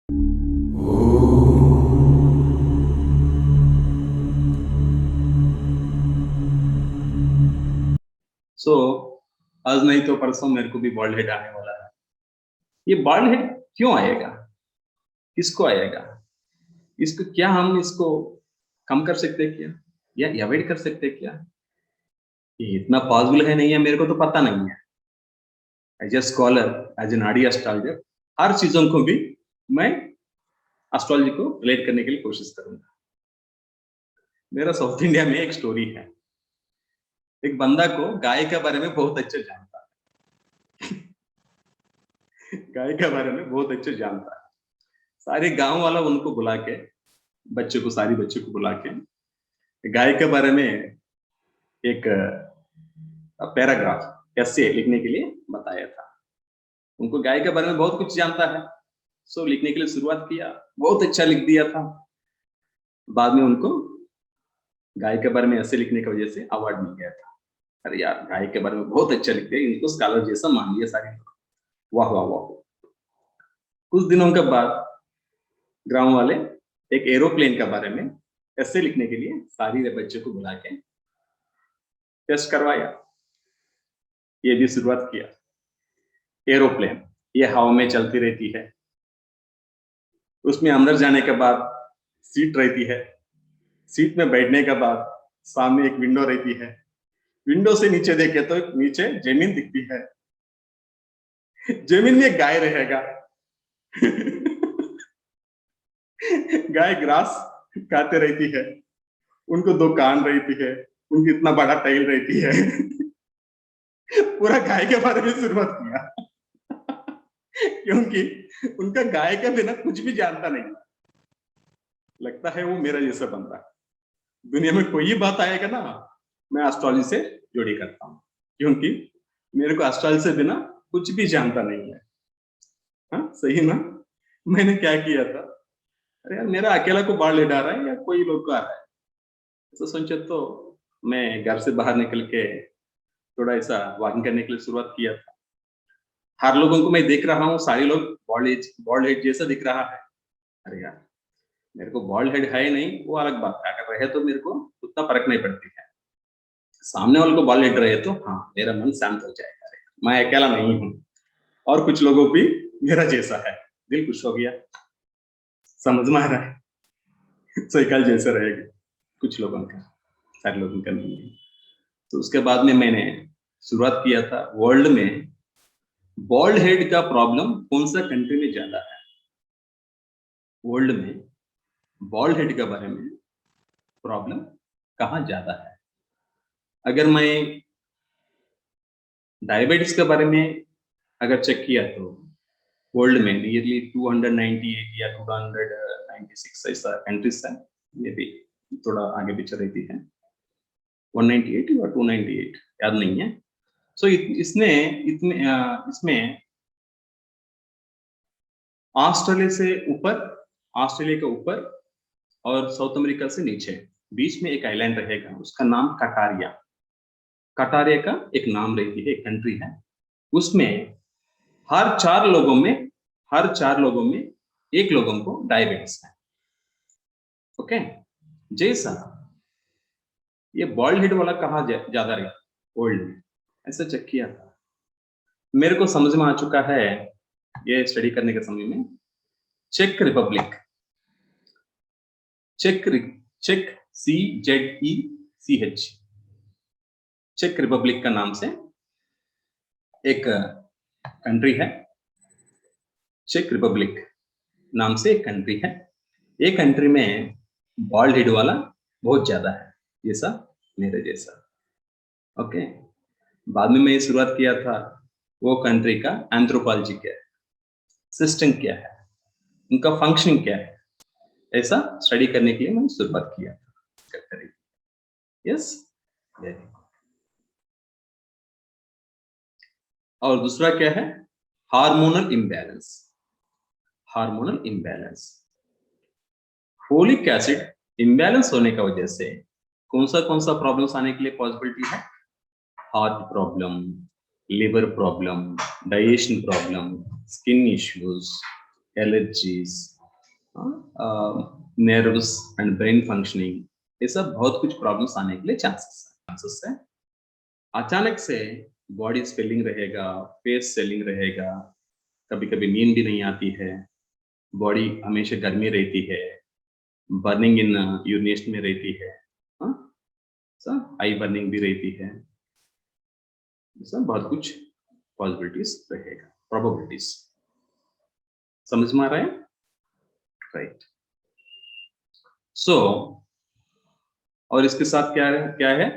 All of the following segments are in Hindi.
सो आज नहीं तो परसों मेरे को भी बॉल्ड हेड आने वाला है। ये बॉल्ड हेड क्यों आएगा? किसको आएगा? इसको क्या हम इसको कम कर सकते हैं क्या, या अवॉइड कर सकते हैं क्या? ये इतना पॉसिबल है नहीं है, मेरे को तो पता नहीं है। As a scholar, as an आडी एस्ट्रोलॉजर, हर चीजों को भी मैं एस्ट्रोलॉजी को रिलेट करने के लिए कोशिश करूंगा। मेरा साउथ इंडिया में एक स्टोरी है। एक बंदा को गाय के बारे में बहुत अच्छे जानता है। गाय के बारे में बहुत अच्छे जानता है। सारे गांव वाला उनको बुला के, सारी बच्चों को बुला के गाय के बारे में एक पैराग्राफ ऐसे लिखने के लिए बताया था। उनको गाय के बारे में बहुत कुछ जानता है, सो लिखने के लिए शुरुआत किया। बहुत अच्छा लिख दिया था। बाद में उनको गाय के बारे में ऐसे लिखने की वजह से अवार्ड मिल गया था। अरे यार, गाय के बारे में बहुत अच्छा लिख दिया, इनको स्कॉलर जैसा मान लिया सारे लोग। वाह वाह वाह। कुछ दिनों के बाद ग्राम वाले एक एरोप्लेन के बारे में ऐसे लिखने के लिए सारी बच्चों को बुला के टेस्ट करवाया। ये भी शुरुआत किया। एरोप्लेन ये हवा में चलती रहती है। उसमें अंदर जाने के बाद सीट रहती है। सीट में बैठने के बाद सामने एक विंडो रहती है। विंडो से नीचे देखे तो नीचे जमीन दिखती है। जमीन में गाय रहेगा। गाय ग्रास खाते रहती है। उनको दो कान रहती है। उनकी इतना बड़ा टेल रहती है। पूरा गाय के बारे में शुरुआत किया। क्योंकि उनका गाय के बिना कुछ भी जानता नहीं। लगता है वो मेरा जैसा बंदा। दुनिया में कोई बात आएगा ना, मैं एस्ट्रोलॉजी से जोड़ी करता हूँ, क्योंकि मेरे को एस्ट्रोलॉजी से बिना कुछ भी जानता नहीं है। हाँ सही ना? मैंने क्या किया था, अरे यार मेरा अकेला को बाढ़ ले डाल रहा है या कोई लोग आ रहा है, तो सोचे तो मैं घर से बाहर निकल के थोड़ा ऐसा वॉकिंग करने के लिए शुरुआत किया था। हर लोगों को मैं देख रहा हूँ, सारे लोग बॉल्ड हेड जैसा दिख रहा है। अरे यार, मेरे को बॉल्ड हेड है नहीं वो अलग बात है, अगर रहे तो मेरे को उतना फर्क नहीं पड़ती है। सामने वाले को बॉल्ड हेड रहे तो हाँ, मेरा मन शांत हो जाएगा। मैं अकेला नहीं हूँ, और कुछ लोगों भी मेरा जैसा है। दिल खुश हो गया। समझ में आ रहा है? साइकिल जैसा रहेगा कुछ लोगों का, सारे लोगों का नहीं है। तो उसके बाद में मैंने शुरुआत किया था, वर्ल्ड में बॉल्ड हेड का प्रॉब्लम कौन सा कंट्री में ज्यादा है। वर्ल्ड में बॉल्ड हेड के बारे में प्रॉब्लम कहाँ ज्यादा है। अगर मैं डायबिटीज के बारे में अगर चेक किया तो वर्ल्ड में नियरली 298 या 296 ऐसा कंट्रीज है। ये भी थोड़ा आगे पीछे रहती है, 198 या 298 याद नहीं है। सो इसने इतने इसमें ऑस्ट्रेलिया से ऊपर, ऑस्ट्रेलिया के ऊपर और साउथ अमेरिका से नीचे बीच में एक आइलैंड रहेगा, उसका नाम कटारिया। कटारिया का एक नाम रहती है, एक कंट्री है। उसमें हर चार लोगों में एक लोगों को डायबिटीज है। ओके, जैसा ये बॉल्ड हेड वाला कहाँ ज्यादा रहा वर्ल्ड में, ऐसा चेक किया था। मेरे को समझ में आ चुका है ये स्टडी करने के समय में। Check Republic, check check CZECH, check Republic का नाम से एक कंट्री है। चेक रिपब्लिक नाम से एक कंट्री है। ये कंट्री में बॉल्ड हेड वाला बहुत ज्यादा है, जैसा मेरे जैसा। ओके, बाद में मैं शुरुआत किया था वो कंट्री का एंथ्रोपोलॉजी क्या है, सिस्टम क्या है, उनका फंक्शनिंग क्या है, ऐसा स्टडी करने के लिए मैंने शुरुआत किया था। यस, और दूसरा क्या है, hormonal imbalance. Hormonal imbalance, folic acid imbalance होने की वजह से कौन सा प्रॉब्लम्स आने के लिए पॉसिबिलिटी है। Heart problem, liver problem, digestion problem, skin issues, allergies, nerves and brain functioning, ये सब बहुत कुछ प्रॉब्लम्स आने के लिए चांसेस है। अचानक से बॉडी स्वेलिंग रहेगा, फेस स्वेलिंग रहेगा, कभी कभी नींद भी नहीं आती है, बॉडी हमेशा गर्मी रहती है, बर्निंग इन यूरिनेशन में रहती है, सब आई बर्निंग भी रहती है, सब बहुत कुछ पॉसिबिलिटीज रहेगा, प्रोबेबिलिटीज। समझ में आ रहा है? राइट। सो और इसके साथ क्या है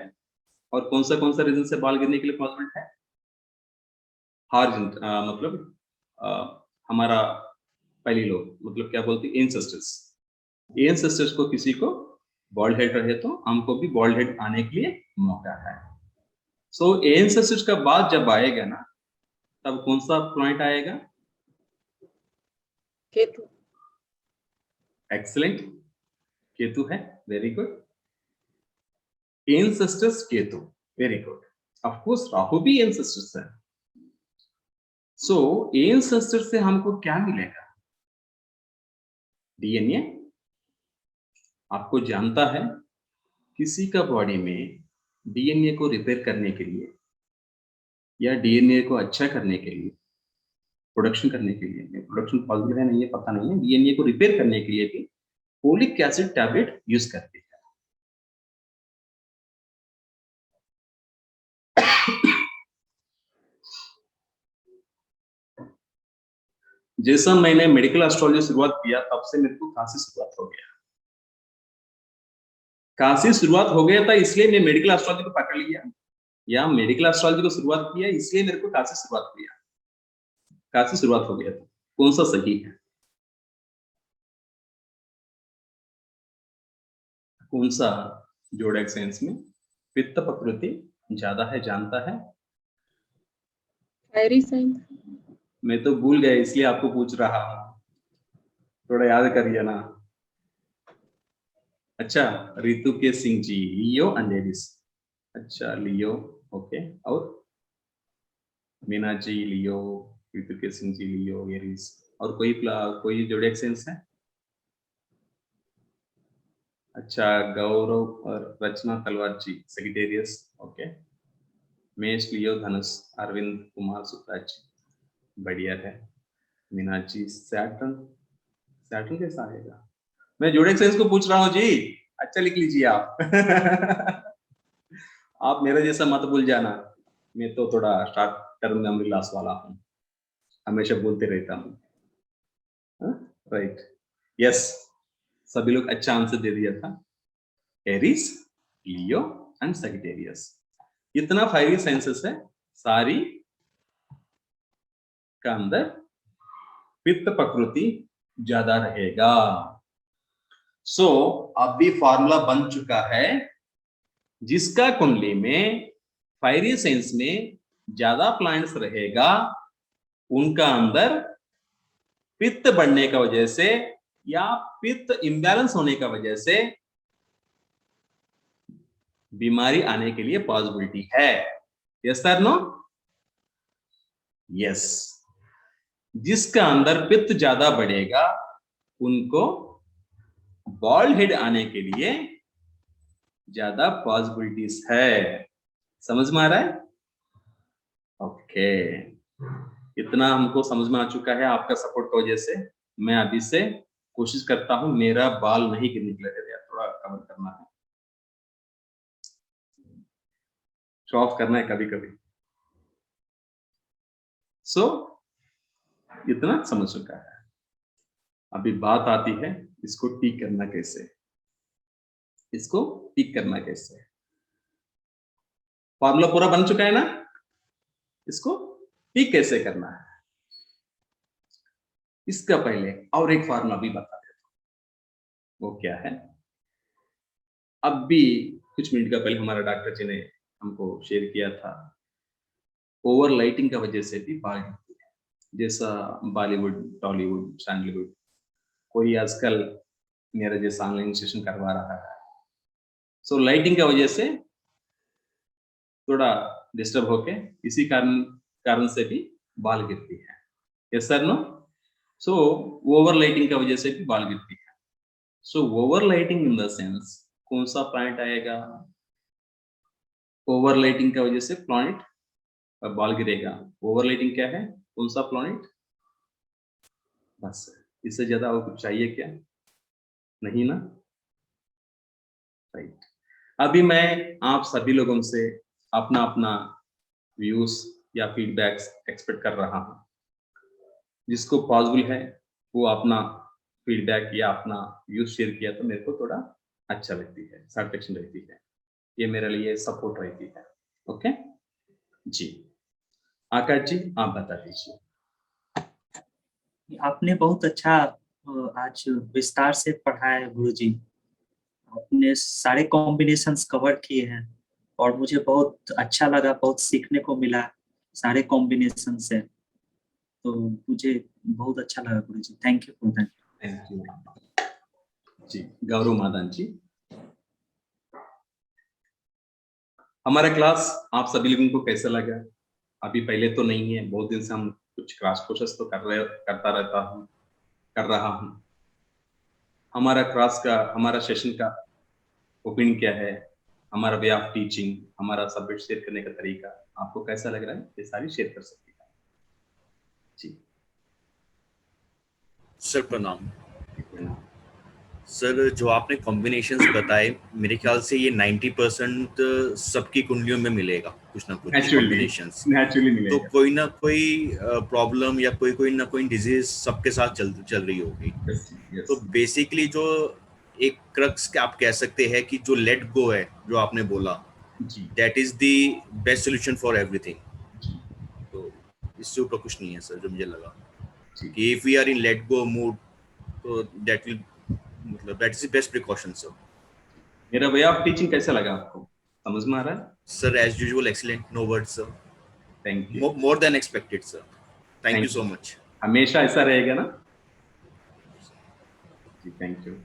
और कौन सा रीजन से बाल गिरने के लिए पॉसिबल है? मतलब हमारा पहली लोग, मतलब क्या बोलते हैं, एंसेस्टर्स को किसी को बॉल्ड हेड रहे तो हमको भी बॉल्ड हेड आने के लिए मौका है। सो एंसेस्टर्स का बाद जब आएगा ना, तब कौन सा प्लैनेट आएगा? केतु। एक्सीलेंट, केतु है, very good. Ancestors Ketu, very good. Of course Rahu भी एंसेस्टर्स है। सो एंसेस्टर से हमको क्या मिलेगा? डीएनए। आपको जानता है किसी का बॉडी में डीएनए को रिपेयर करने के लिए या डीएनए को अच्छा करने के लिए, प्रोडक्शन करने के लिए, प्रोडक्शन पॉसिबल है नहीं है पता नहीं है, डीएनए को रिपेयर करने के लिए भी फोलिक एसिड टैबलेट यूज करते हैं। जैसा मैंने मेडिकल एस्ट्रोलॉजी शुरुआत किया तब से मेरे को खांसी शुरुआत हो गया। खांसी शुरुआत हो गया था इसलिए मैं मेडिकल एस्ट्रोलॉजी को पकड़ लिया, या मेडिकल एस्ट्रोलॉजी को शुरुआत किया इसलिए मेरे को खांसी शुरुआत किया, खांसी शुरुआत हो गया था। कौन सा सही है? कौन सा जोड़क साइंस में पित्त प्रकृति ज्यादा है जानता है? Fiery science. मैं तो भूल गया इसलिए आपको पूछ रहा हूँ, थोड़ा याद करिए ना। अच्छा, रितु के सिंह जी लियो एंड एरिस। अच्छा लियो, ओके। और मीना जी लियो, रितु के सिंह जी लियो, एरिस। और कोई जोड़क साइंस है? अच्छा, गौरव और रचना तलवार जी सेक्रेटेरियस, ओके। मेष लियो धनुष, अरविंद कुमार सुखराज, बढ़िया है। मीनाक्षी सैटर्न, सैटर्न कैसा आएगा? मैं जोड़क साइंस को पूछ रहा हूँ जी, अच्छा लिख लीजिए आप। आप मेरा जैसा मत भूल जाना, मैं तो थोड़ा शॉर्ट टर्म मेमोरी लॉस वाला हूँ, हमेशा बोलते रहता हूँ। राइट, यस, सभी लोग अच्छा आंसर दे दिया था। एरिस, लियो एंड सैजिटेरियस, इतना फायरी साइंसेस है सारी का अंदर पित्त प्रकृति ज्यादा रहेगा। सो अब भी फॉर्मूला बन चुका है, जिसका कुंडली में फायरी साइंस में ज्यादा प्लैनेट्स रहेगा उनका अंदर पित्त बढ़ने का वजह से या पित्त इम्बैलेंस होने का वजह से बीमारी आने के लिए पॉसिबिलिटी है। Yes sir no? यस, जिसका अंदर पित्त ज्यादा बढ़ेगा उनको बॉल्ड हेड आने के लिए ज्यादा पॉसिबिलिटीज है। समझ में आ रहा है? ओके, इतना हमको समझ में आ चुका है आपका सपोर्ट की वजह से। मैं अभी से कोशिश करता हूं मेरा बाल नहीं गिरने के लिए, थोड़ा कवर करना है, शो ऑफ करना है कभी कभी। सो इतना समझ चुका है। अभी बात आती है इसको ठीक करना कैसे, इसको ठीक करना कैसे। फॉर्मूला पूरा बन चुका है ना, इसको ठीक कैसे करना है। इसका पहले और एक फॉर्मूला भी बता देता हूं, वो क्या है। अब भी कुछ मिनट का पहले हमारा डॉक्टर जी ने हमको शेयर किया था, ओवर लाइटिंग की वजह से भी बाल गिरती है, जैसा बॉलीवुड, टॉलीवुड, सैंडलवुड, कोई आजकल मेरा जैसा ऑनलाइन सेशन करवा रहा है। सो लाइटिंग की वजह से थोड़ा डिस्टर्ब होके इसी कारण कारण से भी बाल गिरती है। Yes sir no? So overlighting की वजह से भी बाल गिरती है। सो ओवरलाइटिंग इन द सेंस कौन सा प्लांट आएगा? ओवरलाइटिंग की वजह से प्लांट बाल गिरेगा। ओवरलाइटिंग क्या है? कौन सा प्लांट? बस, इससे ज्यादा और कुछ चाहिए क्या? नहीं ना? राइट। अभी मैं आप सभी लोगों से अपना अपना व्यूज या फीडबैक्स एक्सपेक्ट कर रहा हूँ। जिसको पॉसिबल है वो अपना फीडबैक या अपना व्यूज शेयर किया तो मेरे को थोड़ा अच्छा लगती है, सेटिस्फेक्शन रहती है। ये मेरे लिए सपोर्ट रहती है। ओके जी। आकाश जी आप बता दीजिए। आपने बहुत अच्छा आज विस्तार से पढ़ाया गुरुजी। आपने सारे कॉम्बिनेशंस कवर किए हैं और मुझे बहुत अच्छा लगा, बहुत सीखने को मिला सारे कॉम्बिनेशन से। तो मुझे बहुत अच्छा लगा Guruji, thank you for that. Thank you ji. Gaurav Madan ji, हमारा क्लास आप सभी लोगों को कैसा लगा? अभी पहले तो नहीं है, बहुत दिन से हम कुछ क्लास कोर्सेस तो कर रहा हूँ। हमारा क्लास का, हमारा सेशन का ओपिनियन क्या है, हमारा वे ऑफ टीचिंग, हमारा सब्जेक्ट शेयर करने का तरीका आपको कैसा लग रहा है? ये सारी शेयर कर सकते हैं जी। सर प्रणाम। सर जो आपने कॉम्बिनेशंस बताए मेरे ख्याल से ये 90% सबकी कुंडलियों में मिलेगा कुछ ना कुछ कॉम्बिनेशंस। नेचुरली तो कोई ना कोई प्रॉब्लम या कोई ना कोई डिजीज सबके साथ चल रही होगी। तो बेसिकली जो एक क्रक्स आप कह सकते हैं कि जो लेट गो है जो आपने बोला, that is the best solution for everything. तो इससे ऊपर कुछ नहीं है सर, जो मुझे लगा कि if we are in let go mood तो दैट विल, मतलब that is the best precaution sir. मेरा वे ऑफ टीचिंग कैसा लगा आपको? समझ में आ रहा है? Sir as usual excellent, no words sir. Thank you. More than expected sir. Thank you so much. हमेशा ऐसा रहेगा ना जी। Thank you.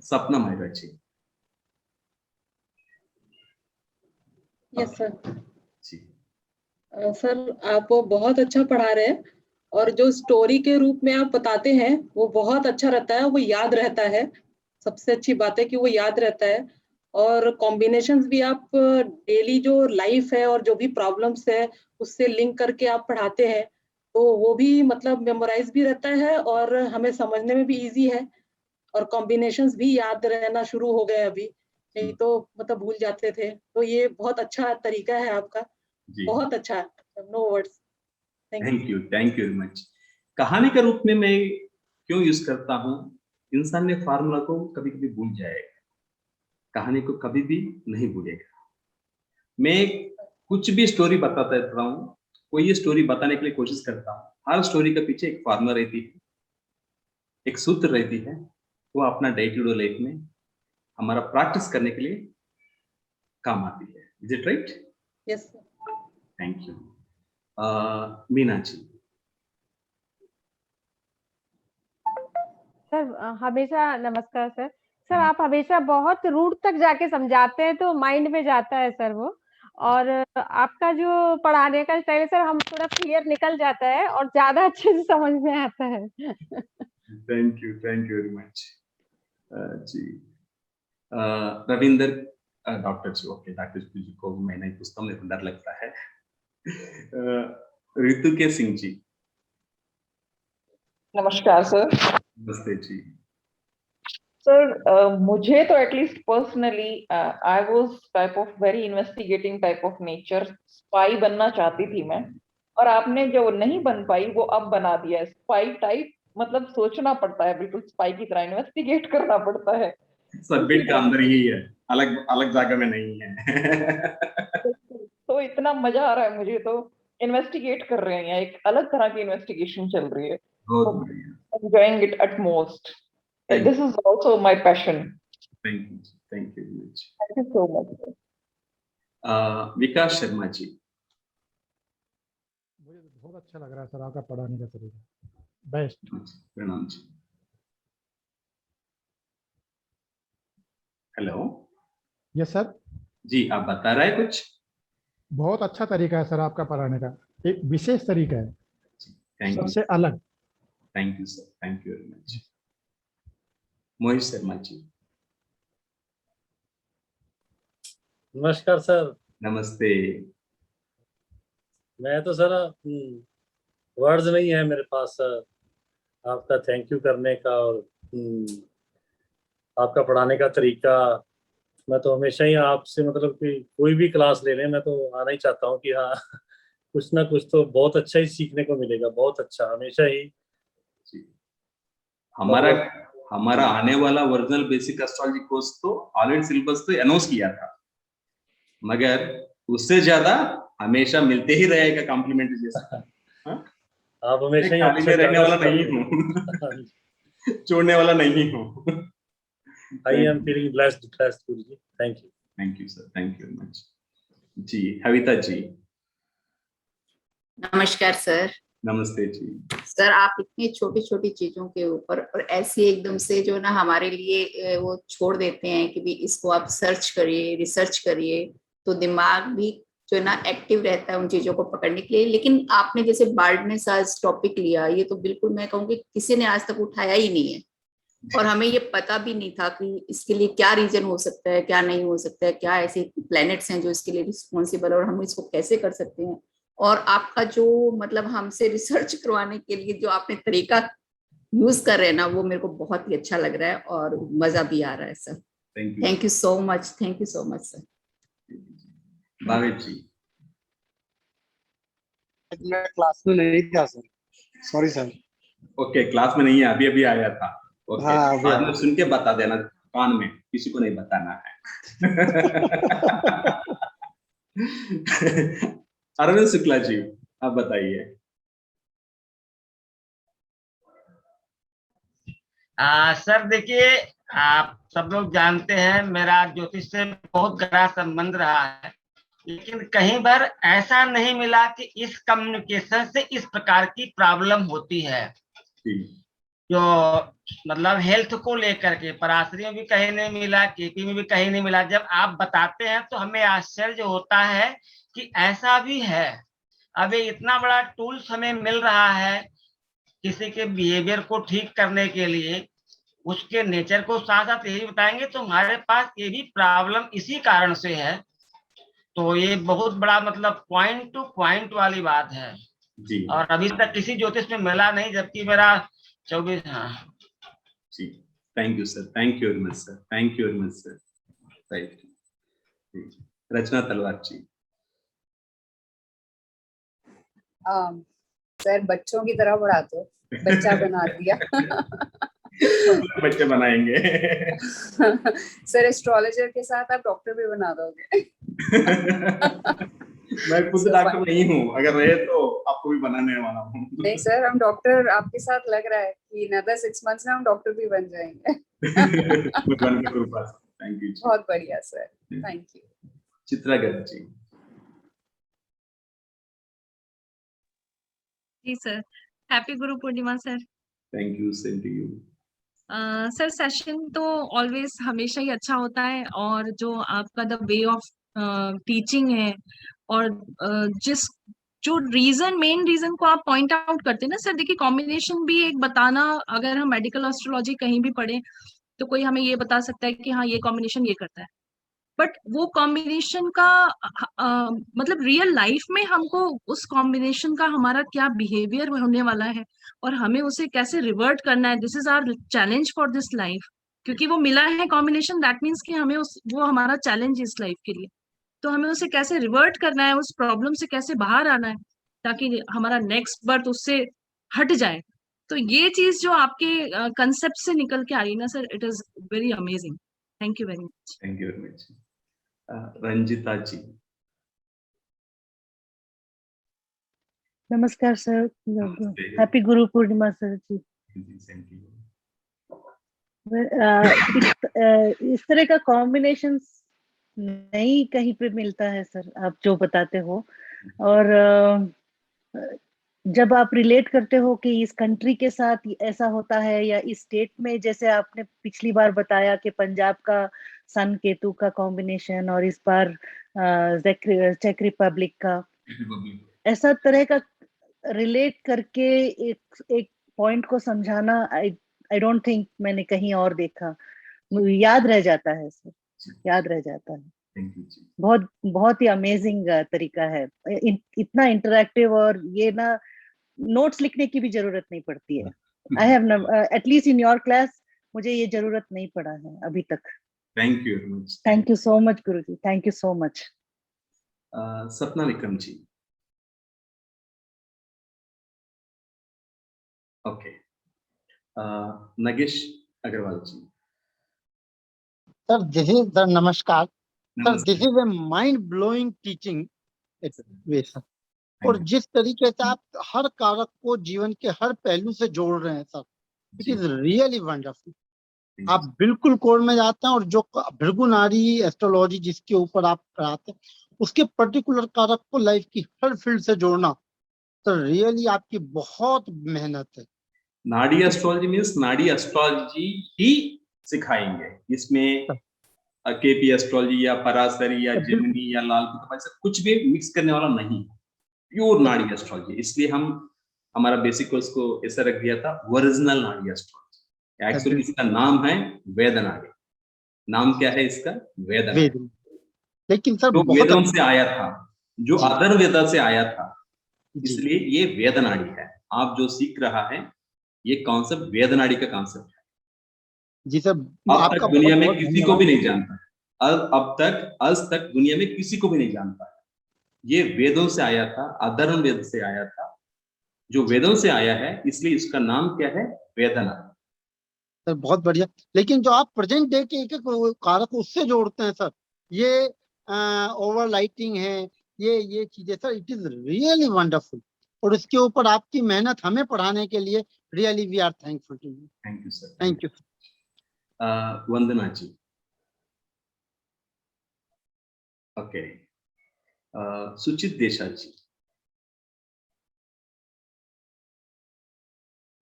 Sapna Myra ji. Yes sir. जी सर आप वो बहुत अच्छा पढ़ा रहे हैं और जो स्टोरी के रूप में आप बताते हैं वो बहुत अच्छा रहता है, वो याद रहता है। सबसे अच्छी बात है कि वो याद रहता है। और कॉम्बिनेशंस भी आप डेली जो लाइफ है और जो भी प्रॉब्लम्स है उससे लिंक करके आप पढ़ाते हैं, तो वो भी मतलब मेमोराइज भी रहता है और हमें समझने में भी इजी है। और कॉम्बिनेशंस भी याद रहना शुरू हो गए अभी, नहीं तो मतलब भूल जाते थे। तो ये बहुत अच्छा तरीका है आपका, जी। बहुत अच्छा। No words. Thank you very much. कहानी के रूप में मैं क्यों यूज करता हूँ? इंसान ने फार्मूला को कभी कभी भूल जाएगा, कहानी को कभी भी नहीं भूलेगा। मैं कुछ भी स्टोरी बताता रहता हूँ, कोई स्टोरी बताने के लिए कोशिश करता हूँ, हर स्टोरी के पीछे एक फार्मूला रहती है, एक सूत्र रहती है। वो अपना डे टू डे लाइफ में हमारा प्रैक्टिस करने के लिए काम आती है। Is it right? Yes. Thank you. Meena ji. Sir हमेशा नमस्कार सर। सर आप हमेशा बहुत रूट तक जाके समझाते हैं तो माइंड में जाता है सर वो। और आपका जो पढ़ाने का स्टाइल है सर, हम थोड़ा क्लियर निकल जाता है और ज्यादा अच्छे से समझ में आता है। थैंक यू वेरी मच जी। Ravinder doctor ji. Okay, doctor ji को मैं नहीं पूछता हूँ, मेरे को डर लगता है। ऋतु सिंह जी। नमस्कार सर। नमस्ते जी। सर मुझे तो at least personally I was type of very investigating type of nature. Spy बनना चाहती थी मैं, और आपने जो नहीं बन पाई वो अब बना दिया है स्पाई टाइप। मतलब सोचना पड़ता है, बिल्कुल स्पाई की तरह इन्वेस्टिगेट करना पड़ता है। सब्जेक्ट का अंदर ही है, अलग अलग जगह में नहीं है। तो इतना मजा आ रहा है मुझे, तो इन्वेस्टिगेट कर रहे हैं, एक अलग तरह की इन्वेस्टिगेशन चल रही है। बहुत बढ़िया। Enjoying it at most. This is also my passion. Thank you much. Thank you so much. Vikas Sharma ji. मुझे बहुत अच्छा लग रहा है सर आपका पढ़ाने का तरीका, बेस्ट। प्रणाम जी। हेलो। Yes sir. जी आप बता रहे हैं कुछ? बहुत अच्छा तरीका है सर आपका पढ़ाने का, एक विशेष तरीका है, सबसे अलग। Thank you sir, thank you very much. Mohit Sharma ji. नमस्कार सर। नमस्ते। मैं तो सर वर्ड्स नहीं है मेरे पास सर आपका थैंक यू करने का, और आपका पढ़ाने का तरीका। मैं तो हमेशा ही आपसे मतलब कि कोई भी क्लास ले लें मैं तो आना ही चाहता हूँ कि हाँ कुछ ना कुछ तो बहुत अच्छा ही सीखने को मिलेगा, बहुत अच्छा हमेशा ही। हमारा मतलब हमारा आने वाला ओरिजिनल बेसिक एस्ट्रोलॉजी कोर्स तो ऑलरेडी सिलेबस तो अनाउंस किया था, मगर उससे ज्यादा हमेशा मिलते ही रहेगा कॉम्प्लीमेंट्री जैसा। आप हमेशा ही खाली अच्छा में रहने वाला ज्यादा नहीं हूँ, छोड़ने वाला नहीं हूँ। I am feeling blessed guru ji, thank you. Thank you sir, thank you very much. जी हविता जी। नमस्कार सर। नमस्ते जी। सर आप इतनी छोटी छोटी चीजों के ऊपर और ऐसी एकदम से जो ना हमारे लिए वो छोड़ देते हैं कि भी इसको आप सर्च करिए, रिसर्च करिए, तो दिमाग भी जो है ना एक्टिव रहता है उन चीजों को पकड़ने के लिए। लेकिन आपने जैसे बार्डनेस आज टॉपिक लिया, ये तो बिल्कुल मैं कहूँगी किसी ने आज तक उठाया ही नहीं है, और हमें ये पता भी नहीं था कि इसके लिए क्या रीजन हो सकता है, क्या नहीं हो सकता है, क्या ऐसे प्लैनेट्स हैं जो इसके लिए रिस्पॉन्सिबल है और हम इसको कैसे कर सकते हैं। और आपका जो मतलब हमसे रिसर्च करवाने के लिए जो आपने तरीका यूज कर रहे हैं ना, वो मेरे को बहुत ही अच्छा लग रहा है और मजा भी आ रहा है sir. Thank you so much, thank you so much sir. Bhavesh ji. मैं क्लास में नहीं था sir, sorry sir. Okay, class में नहीं है, अभी अभी आया था। ओके, हाँ, बाद में सुन के बता देना, कान में, किसी को नहीं बताना है। अरविंद शुक्ला जी, आप बताइए। सर देखिए, आप सब लोग जानते हैं मेरा ज्योतिष से बहुत गहरा संबंध रहा है, लेकिन कहीं बार ऐसा नहीं मिला कि इस कम्युनिकेशन से इस प्रकार की प्रॉब्लम होती है। जो मतलब हेल्थ को लेकर के पराशरी में भी कहीं नहीं मिला, केपी में भी कहीं नहीं मिला। जब आप बताते हैं तो हमें आश्चर्य होता है कि ऐसा भी है। अभी इतना बड़ा टूल्स हमें मिल रहा है किसी के बिहेवियर को ठीक करने के लिए, उसके नेचर को साथ साथ यही बताएंगे तो हमारे पास ये भी प्रॉब्लम इसी कारण से है। तो ये बहुत बड़ा मतलब पॉइंट टू पॉइंट वाली बात है जी। और अभी तक किसी ज्योतिष में मिला नहीं, जबकि मेरा 24। हाँ जी, thank you sir, thank you very much sir, thank you very much sir. Right. Rachna Talwar ji. Sir बच्चों की तरह पढ़ाते हो, बच्चा बना दिया। बच्चे बनाएंगे। सर एस्ट्रोलॉजर के साथ आप डॉक्टर भी बना दोगे। मैं खुद डॉक्टर नहीं हूँ, अगर रहे तो आपको भी बनाने वाला हूँ। नहीं सर, हम डॉक्टर आपके साथ लग रहा है कि another 6 months में हम डॉक्टर भी बन जाएंगे। भगवान की कृपा से। Thank you. बहुत बढ़िया sir, thank you. Chitra Garg ji. जी sir, happy Guru Purnima sir. Thank you, same to you. Sir session तो ऑलवेज हमेशा ही अच्छा होता है, और जो आपका द वे ऑफ टीचिंग है और जिस जो मेन रीजन को आप पॉइंट आउट करते हैं ना सर, देखिए कॉम्बिनेशन भी एक बताना, अगर हम मेडिकल एस्ट्रोलॉजी कहीं भी पढ़े तो कोई हमें ये बता सकता है कि हाँ ये कॉम्बिनेशन ये करता है, बट वो कॉम्बिनेशन का मतलब रियल लाइफ में हमको उस कॉम्बिनेशन का हमारा क्या बिहेवियर होने वाला है और हमें उसे कैसे रिवर्ट करना है, this is our challenge for this life. क्योंकि वो मिला है कॉम्बिनेशन, दैट मीन्स कि हमें वो हमारा चैलेंज इस लाइफ के लिए, तो हमें उसे कैसे रिवर्ट करना है, उस प्रॉब्लम से कैसे बाहर आना है ताकि हमारा नेक्स्ट बर्थ उससे हट जाए। तो ये चीज जो आपके कंसेप्ट से निकल के आई ना sir, it is very amazing. Thank you very much. Thank you very much. Ranjita ji. नमस्कार sir, happy Guru Purnima sir जी। इस तरह का कॉम्बिनेशन नहीं कहीं पे मिलता है सर, आप जो बताते हो, और जब आप रिलेट करते हो कि इस कंट्री के साथ ऐसा होता है या इस स्टेट में, जैसे आपने पिछली बार बताया कि पंजाब का सन केतु का कॉम्बिनेशन और इस बार चेक रिपब्लिक का, ऐसा तरह का रिलेट करके एक पॉइंट को समझाना आई डोंट थिंक मैंने कहीं और देखा। मुझे याद रह जाता है सर, याद रह जाता है। बहुत बहुत ही अमेजिंग तरीका है, इतना इंटरैक्टिव, और ये ना नोट्स लिखने की भी जरूरत नहीं पड़ती है। I have at least in your class मुझे ये जरूरत नहीं पड़ा है अभी तक। Thank you very much. Thank you so much Guruji, thank you so much. Sapna Vikram ji. Okay, Nagesh Agarwal ji. Sir this is the नमस्कार sir, this is a mind blowing teaching way sir. और जिस तरीके से आप हर कारक को जीवन के हर पहलू से जोड़ रहे हैं sir, it is really wonderful. आप बिल्कुल कोर में जाते हैं, और जो भृगु नारी एस्ट्रोलॉजी जिसके ऊपर आप कराते हैं, उसके पर्टिकुलर कारक को लाइफ की हर फील्ड से जोड़ना तो रियली आपकी बहुत मेहनत है। नाड़ी एस्ट्रोलॉजी मीन्स नाड़ी एस्ट्रोलॉजी ही सिखाएंगे, इसमें केपी एस्ट्रोलॉजी या पराशरी या जेमिनी या लाल कुतुब कुछ भी मिक्स करने वाला नहीं, प्योर नाड़ी एस्ट्रोलॉजी। इसलिए हम हमारा बेसिक कोर्स को ऐसा रख दिया था, ओरिजिनल नाड़ी एस्ट्रोलॉजी। एक्चुअली इसका नाम है वेद नाड़ी। नाम क्या है इसका? वेद नाड़ी। लेकिन सर जो वेदों से आया था, जो अदर वेदा से आया था, इसलिए ये वेद नाड़ी है। आप जो सीख रहा है ये कॉन्सेप्ट वेद नाड़ी का कॉन्सेप्ट है जी सर। अब तक दुनिया में किसी को भी नहीं जानता, आज तक दुनिया में किसी को भी नहीं जानता। ये वेदों से आया था, अधर्म वेद से आया था, जो वेदों से आया है, इसलिए इसका नाम क्या है? वेदना। सर बहुत बढ़िया। लेकिन जो आप प्रेजेंट डे के एक एक कारक उससे जोड़ते हैं सर, ये ओवर लाइटिंग है, ये चीजें sir, it is really wonderful. और इसके ऊपर आपकी मेहनत हमें पढ़ाने के लिए really we are thankful to you. Thank you sir. Thank you. Vandana ji. Okay, Suchit Desha ji.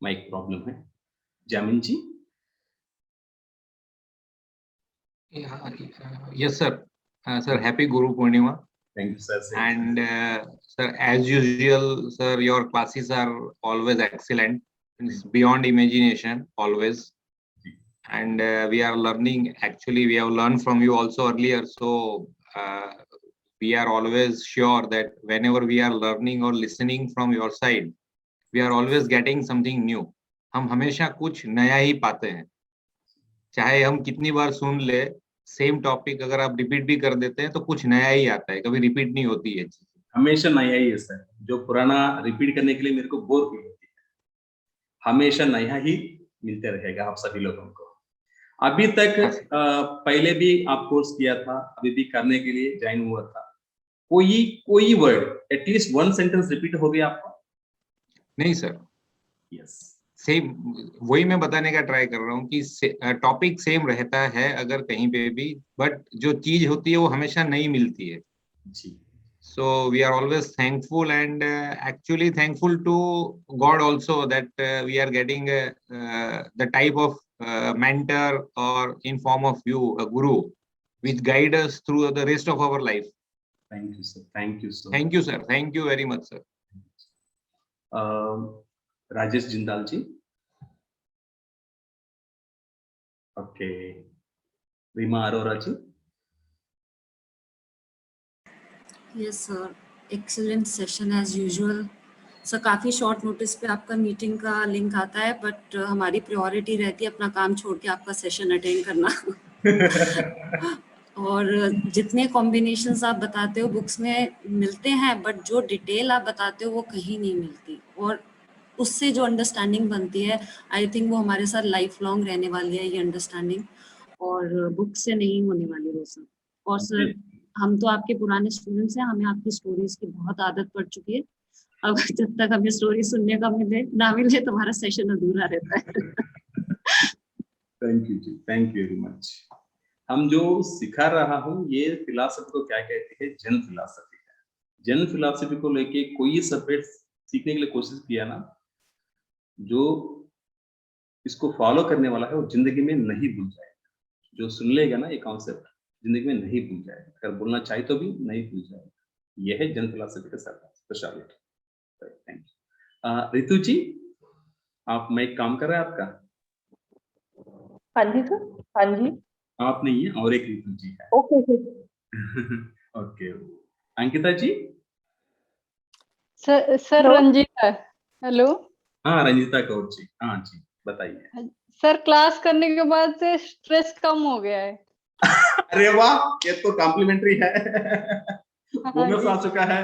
Mic problem है। जामिन जी। Yes, sir. Sir, happy Guru Purnima. Thank you, sir. And sir, as usual, sir, your classes are always excellent. It's beyond imagination, always. And we are learning. Actually, we have learned from you also earlier. So we are always sure that whenever we are learning or listening from your side, we are always getting something new. हम हमेशा कुछ नया ही पाते हैं, चाहे हम कितनी बार सुन ले। सेम टॉपिक अगर आप रिपीट भी कर देते हैं तो कुछ नया ही आता है, कभी रिपीट नहीं होती है। हमेशा नया ही है सर। जो पुराना रिपीट करने के लिए मेरे को बोर फील होती है, हमेशा नया ही मिलते रहेगा आप सभी लोगों को। अभी तक पहले भी आप कोर्स किया था, अभी भी करने के लिए ज्वाइन हुआ था, कोई word at least one sentence repeat हो गया आपको? नहीं सर। यस, सेम वही मैं बताने का ट्राई कर रहा हूँ कि टॉपिक सेम रहता है अगर कहीं पे भी, बट जो चीज होती है वो हमेशा नई मिलती है जी। So we are always thankful and actually thankful to God also that we are getting the type of mentor or in form of you, a guru, which guide us through the rest of our life. Thank you, sir. Thank you so much. Thank you, sir. Thank you very much, sir. Rajesh Jindal ji. Okay. Rima Arora ji. Yes sir, excellent session as usual. Sir काफ़ी शॉर्ट नोटिस पे आपका मीटिंग का लिंक आता है, बट हमारी प्रायोरिटी रहती है अपना काम छोड़ के आपका सेशन अटेंड करना। और जितने कॉम्बिनेशंस आप बताते हो बुक्स में मिलते हैं, बट जो डिटेल आप बताते हो वो कहीं नहीं मिलती, और उससे जो अंडरस्टैंडिंग बनती है आई थिंक वो हमारे साथ लाइफ लॉन्ग रहने वाली है ये अंडरस्टैंडिंग, और बुक से नहीं होने वाली वो सब। और सर हम तो आपके पुराने स्टूडेंट्स हैं, हमें आपकी स्टोरीज की बहुत आदत पड़ चुकी है। अब जब तक हमें स्टोरी सुनने का ना मिले तुम्हारा सेशन अधूरा रहता है। थैंक यू जी, थैंक यू वेरी मच। हम जो सिखा रहा हूँ ये फिलॉसफी को क्या कहते हैं? जैन फिलॉसफी है। जैन फिलॉसफी को लेके कोई सब्जेक्ट सीखने के लिए कोशिश किया ना, जो इसको फॉलो करने वाला है वो जिंदगी में नहीं भूल जाएगा। जो सुन लेगा ना ये कॉन्सेप्ट जिंदगी में नहीं भूल जाएगा, अगर बोलना चाहे तो भी नहीं भूल जाएगा। यह है जैन फिलॉसफी का speciality. Thank you. Ritu ji. आप माइक काम कर रहा है आपका? हाँ जी सर, हाँ जी। आप नहीं है और एक रितु जी है। Okay okay. Ankita ji? Sir Ranjeeta, hello. हाँ रंजीता कौर जी, हाँ जी बताइए। सर क्लास करने के बाद से स्ट्रेस कम हो गया है। अरे वाह, ये तो कॉम्प्लीमेंट्री है। हाँ बोनस आ जी। चुका है।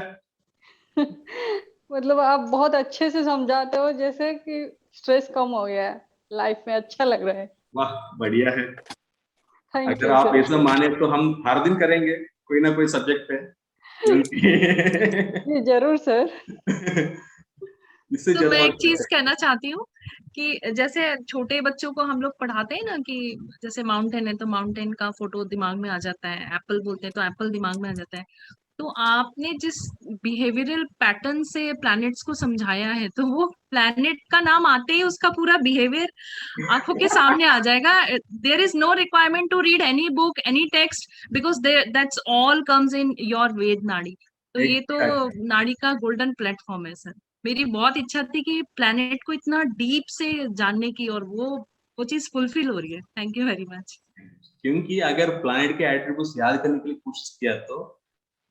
मतलब आप बहुत अच्छे से समझाते हो, जैसे कि स्ट्रेस कम हो गया है लाइफ में, अच्छा लग रहा है। वाह बढ़िया है। थैंक अगर यू आप सर। ऐसा माने तो हम हर दिन करेंगे कोई ना कोई सब्जेक्ट पे। जी जरूर सर। इससे तो ज्यादा मैं और एक क्या चीज कहना चाहती हूँ कि जैसे छोटे बच्चों को हम लोग पढ़ाते हैं ना कि जैसे माउंटेन है तो माउंटेन का फोटो दिमाग में आ जाता है, एप्पल बोलते हैं तो एप्पल दिमाग में आ जाता है। तो आपने जिस बिहेवियरल पैटर्न से प्लैनेट्स को समझाया है, तो वो प्लैनेट का नाम आते ही उसका पूरा बिहेवियर आंखों के सामने आ जाएगा। There is no requirement to read any book, any text, because that's all comes in your Ved nadi. तो ये तो Exactly. नाड़ी का गोल्डन प्लेटफॉर्म है सर। मेरी बहुत इच्छा थी कि प्लैनेट को इतना डीप से जानने की, और वो चीज फुलफिल हो रही है। Thank you very much. क्योंकि अगर प्लैनेट के एट्रीब्यूट्स याद करने के लिए कोशिश किया तो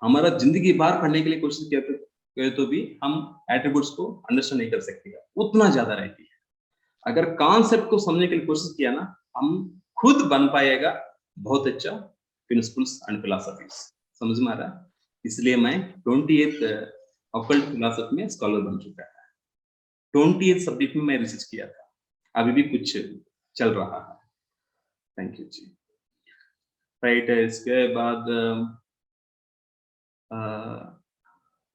हमारा जिंदगी भर पढ़ने के लिए कोशिश किया तो भी हम एट्रीब्यूट्स को अंडरस्टैंड नहीं कर सकते, उतना ज्यादा रहती है। अगर कॉन्सेप्ट को समझने के लिए कोशिश किया ना, हम खुद बन पाएगा बहुत अच्छा प्रिंसिपल्स एंड फिलॉसफीज। समझ में आ रहा है? इसलिए मैं 28th ऑकल्ट फिलॉसफी में स्कॉलर बन चुका है। 28th सब्जेक्ट में मैं रिसर्च किया था, अभी भी कुछ चल रहा है। Thank you ji. राइट, इसके बाद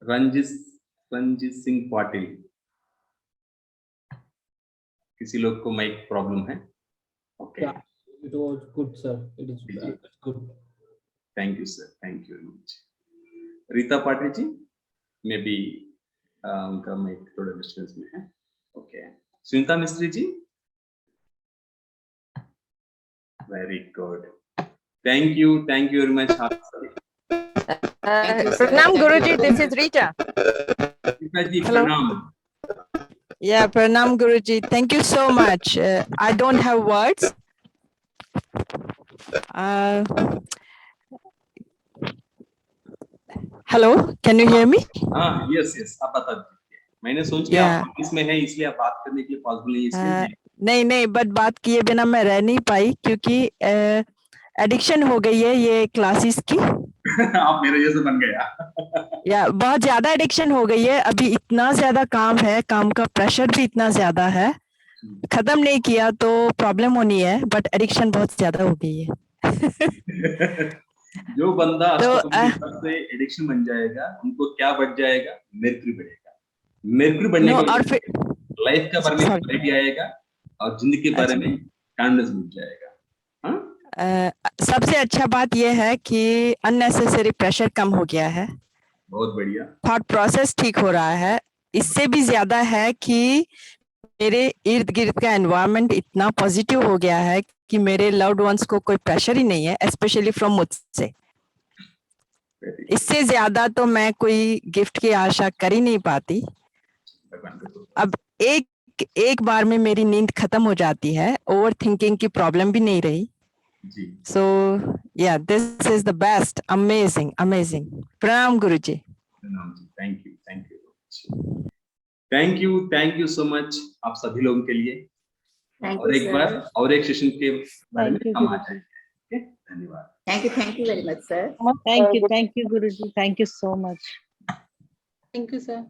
रंजीत सिंह पाटिल, किसी लोग को माइक प्रॉब्लम है? Okay, It was good, sir. It is good. Thank you sir, thank you very much. Rita Patil ji, maybe उनका माइक थोड़ा डिस्टेंस में है। Okay, Sunita Mistry ji, very good, thank you very much. Pranam Guruji, this is Rita. Rita ji, Hello. pranam. Yeah, Pranam Guruji. Thank you so much. I don't have words. Hello, can you hear me? हाँ, यस, आप बता दीजिए। मैंने सोच के आप ऑफिस में है इसलिए आप बात करने के लिए पॉसिबल नहीं है, इसलिए नहीं, बट बात किए बिना मैं रह नहीं पाई, क्योंकि एडिक्शन हो गई है ये क्लासेस की। आप मेरे जैसे बन गया। या बहुत ज्यादा एडिक्शन हो गई है। अभी इतना ज्यादा काम है, काम का प्रेशर भी इतना ज्यादा है, खत्म नहीं किया तो प्रॉब्लम होनी है, बट एडिक्शन बहुत ज्यादा हो गई है। जो बंदा तो से एडिक्शन बन जाएगा, उनको क्या बढ़ जाएगा? मेर्क्यूरी बढ़ेगा। मेर्क्यूरी बढ़ने के और बाद लाइफ का बारे में क्लैरिटी आएगा और जिंदगी के बारे में कॉन्फिडेंस मिल जाएगा। सबसे अच्छा बात यह है कि अननेसेसरी प्रेशर कम हो गया है। बहुत बढ़िया। थॉट प्रोसेस ठीक हो रहा है। इससे भी ज्यादा है कि मेरे इर्द गिर्द का एनवायरनमेंट इतना पॉजिटिव हो गया है कि मेरे लव्ड वंस को कोई प्रेशर ही नहीं है, स्पेशली फ्रॉम मुझसे। इससे ज्यादा तो मैं कोई गिफ्ट की आशा कर ही नहीं पाती। अब एक बार में मेरी नींद खत्म हो जाती है, ओवर थिंकिंग की प्रॉब्लम भी नहीं रही। So yeah, this is the best. Amazing. Pranam Guruji. Thank you so much आप सभी लोगों के लिए। और एक बार और एक सेशन के बारे में हम आ जाएंगे। धन्यवाद। Thank you very much, sir. Thank you, Guruji. Thank you so much. Thank you, sir.